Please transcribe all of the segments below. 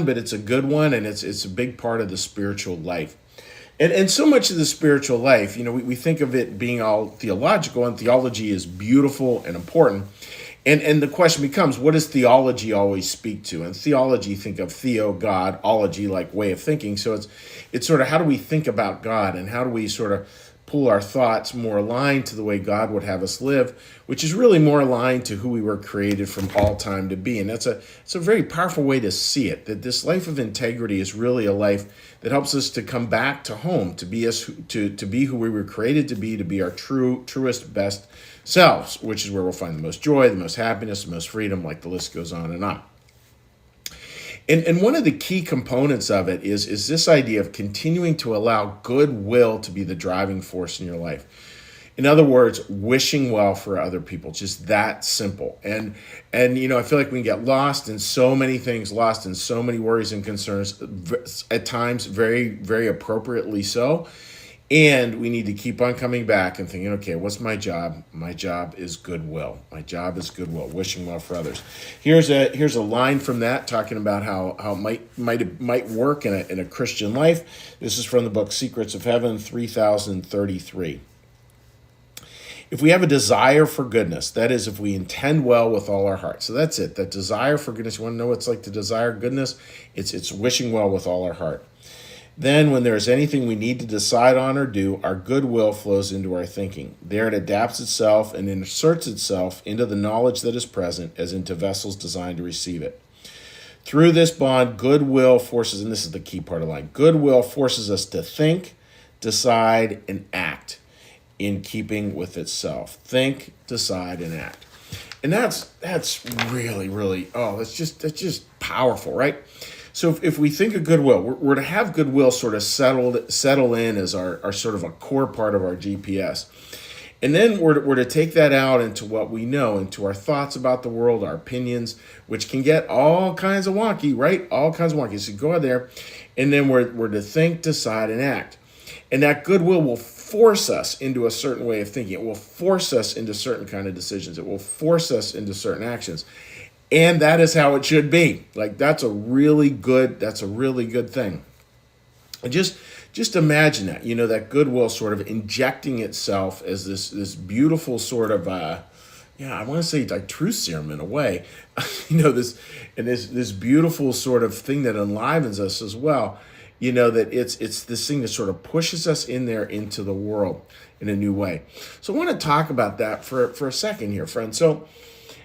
but it's a good one, and it's a big part of the spiritual life. And so much of the spiritual life, we think of it being all theological, and theology is beautiful and important. And the question becomes, what does theology always speak to? And theology, think of theo, God, ology, like way of thinking. So it's sort of, how do we think about God, and how do we sort of pull our thoughts more aligned to the way God would have us live, which is really more aligned to who we were created from all time to be. And it's a very powerful way to see it, that this life of integrity is really a life that helps us to come back to home, to be who we were created to be our truest, best selves, which is where we'll find the most joy, the most happiness, the most freedom, like the list goes on and on. And one of the key components of it is this idea of continuing to allow goodwill to be the driving force in your life. In other words, wishing well for other people, just that simple. And I feel like we can get lost in so many things, lost in so many worries and concerns, at times very, very appropriately so. And we need to keep on coming back and thinking, okay, what's my job? My job is goodwill. My job is goodwill, wishing well for others. Here's a line from that, talking about how it might work in a Christian life. This is from the book Secrets of Heaven, 3033. If we have a desire for goodness, that is, if we intend well with all our heart. So that's it, that desire for goodness. You want to know what it's like to desire goodness? It's wishing well with all our heart. Then, when there is anything we need to decide on or do, our goodwill flows into our thinking. There it adapts itself and inserts itself into the knowledge that is present, as into vessels designed to receive it. Through this bond, goodwill forces, and this is the key part of life, goodwill forces us to think, decide, and act in keeping with itself. Think, decide, and act. And that's really, really, that's just powerful, right? So if we think of goodwill, we're to have goodwill sort of settle in as our sort of a core part of our GPS. And then we're to take that out into what we know, into our thoughts about the world, our opinions, which can get all kinds of wonky, right? All kinds of wonky. So go out there, and then we're to think, decide, and act. And that goodwill will force us into a certain way of thinking. It will force us into certain kind of decisions. It will force us into certain actions. And that is how it should be. Like, that's a really good thing. And just imagine that, that goodwill sort of injecting itself as this beautiful sort of, I want to say like truth serum in a way, this beautiful sort of thing that enlivens us as well. That it's this thing that sort of pushes us in there into the world in a new way. So I want to talk about that for a second here, friends. So,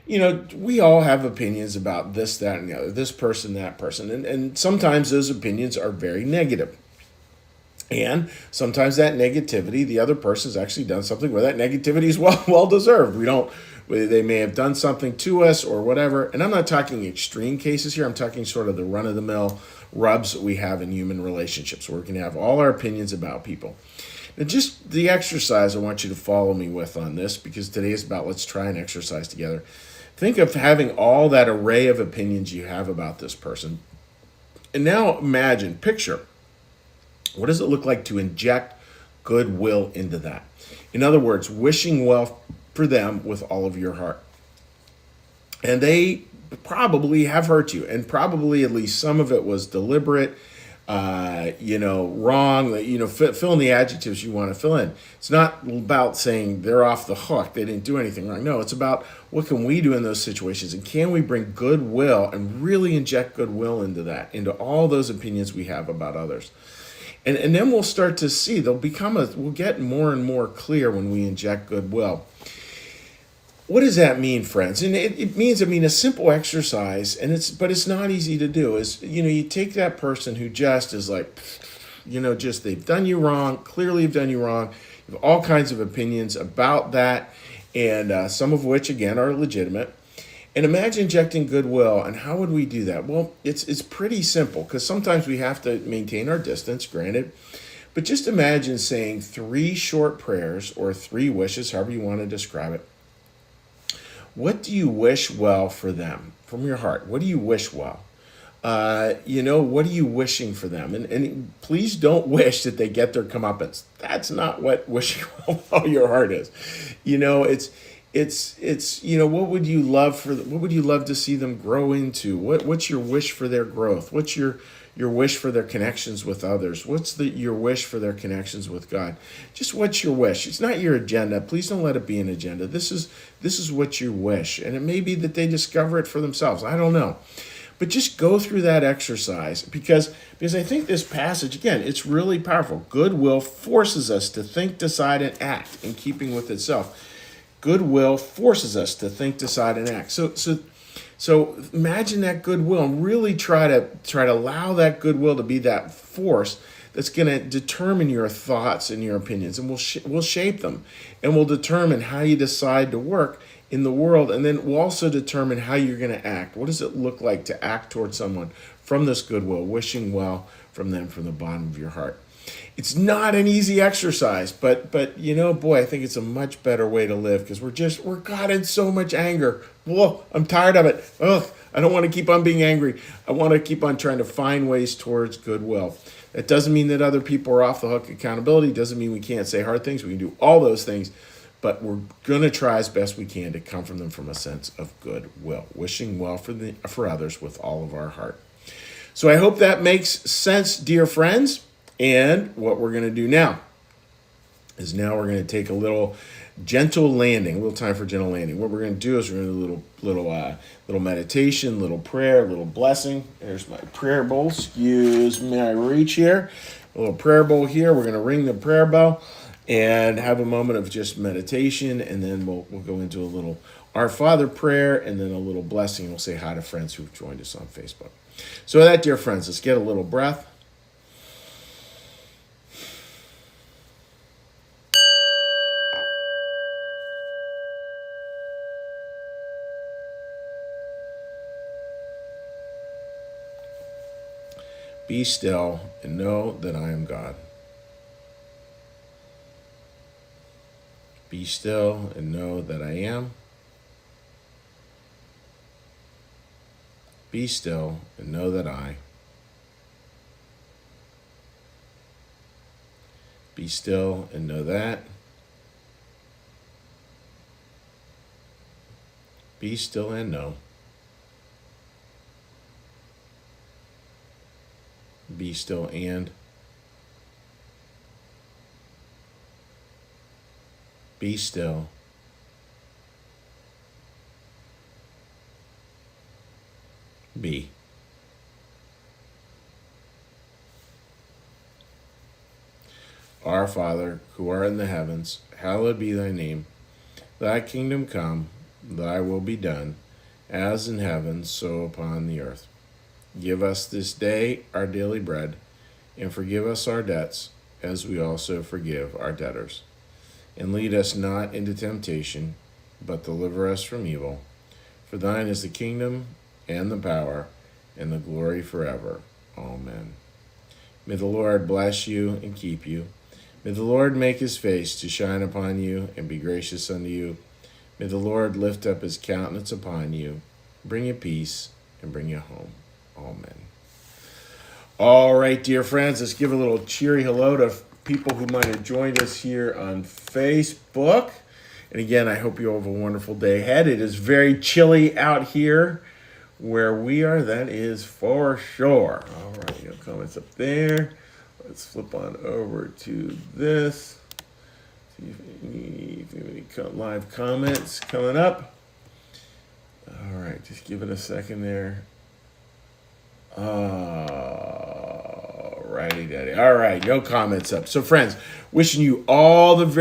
we all have opinions about this, that, and the other, this person, that person. And sometimes those opinions are very negative. And sometimes that negativity, the other person's actually done something where that negativity is well deserved. They may have done something to us or whatever. And I'm not talking extreme cases here. I'm talking sort of the run-of-the-mill rubs that we have in human relationships, where we can have all our opinions about people. Now, just the exercise I want you to follow me with on this, because today is about let's try and exercise together. Think of having all that array of opinions you have about this person. And now picture, what does it look like to inject goodwill into that? In other words, wishing well for them with all of your heart. And they probably have hurt you, and probably at least some of it was deliberate, wrong, fill in the adjectives you want to fill in. It's not about saying they're off the hook, they didn't do anything wrong. No, it's about what can we do in those situations, and can we bring goodwill and really inject goodwill into all those opinions we have about others. And then we'll start to see, we'll get more and more clear when we inject goodwill. What does that mean, friends? And it means, a simple exercise, but it's not easy to do, is, you take that person who just is like, they've done you wrong, clearly have done you wrong. You have all kinds of opinions about that, and some of which, again, are legitimate. And imagine injecting goodwill, and how would we do that? Well, it's pretty simple, because sometimes we have to maintain our distance, granted. But just imagine saying 3 short prayers, or 3 wishes, however you want to describe it. What do you wish well for them from your heart? What do you wish well? What are you wishing for them? And please don't wish that they get their comeuppance. That's not what wishing well your heart is. it's what would you love what would you love to see them grow into? What's your wish for their growth? What's your wish for their connections with others? What's your wish for their connections with God? Just what's your wish? It's not your agenda. Please don't let it be an agenda. This is what you wish, and it may be that they discover it for themselves. I don't know. But just go through that exercise because I think this passage, again, it's really powerful. Goodwill forces us to think, decide, and act in keeping with itself. Goodwill forces us to think, decide, and act. So imagine that goodwill and really try to allow that goodwill to be that force that's going to determine your thoughts and your opinions, and we'll shape them, and we'll determine how you decide to work in the world, and then we'll also determine how you're going to act. What does it look like to act towards someone from this goodwill, wishing well from them from the bottom of your heart? It's not an easy exercise, but boy, I think it's a much better way to live because we're caught in so much anger. Whoa, I'm tired of it. Ugh, I don't want to keep on being angry. I want to keep on trying to find ways towards goodwill. That doesn't mean that other people are off the hook. Accountability doesn't mean we can't say hard things. We can do all those things, but we're going to try as best we can to come from them from a sense of goodwill, wishing well for others with all of our heart. So I hope that makes sense, dear friends. And what we're going to do now is we're going to take a little gentle landing, a little time for gentle landing. What we're going to do is we're going to do a little meditation, little prayer, little blessing. There's my prayer bowl. Excuse me, I reach here. A little prayer bowl here. We're going to ring the prayer bell and have a moment of just meditation, and then we'll go into a little Our Father prayer and then a little blessing. We'll say hi to friends who've joined us on Facebook. So with that, dear friends, let's get a little breath. Be still and know that I am God. Be still and know that I am. Be still and know that I. Be still and know that. Be still and know. Be still and. Be still. Be. Our Father, who art in the heavens, hallowed be thy name. Thy kingdom come, thy will be done, as in heaven, so upon the earth. Give us this day our daily bread, and forgive us our debts, as we also forgive our debtors. And lead us not into temptation, but deliver us from evil. For thine is the kingdom, and the power, and the glory forever. Amen. May the Lord bless you and keep you. May the Lord make his face to shine upon you and be gracious unto you. May the Lord lift up his countenance upon you, bring you peace, and bring you home. Amen. All right, dear friends, let's give a little cheery hello to people who might have joined us here on Facebook. And again, I hope you have a wonderful day ahead. It is very chilly out here where we are, that is for sure. All right, no comments up there. Let's flip on over to this. See if any live comments coming up. All right, just give it a second there. Righty daddy. All right, no comments up. So friends, wishing you all the very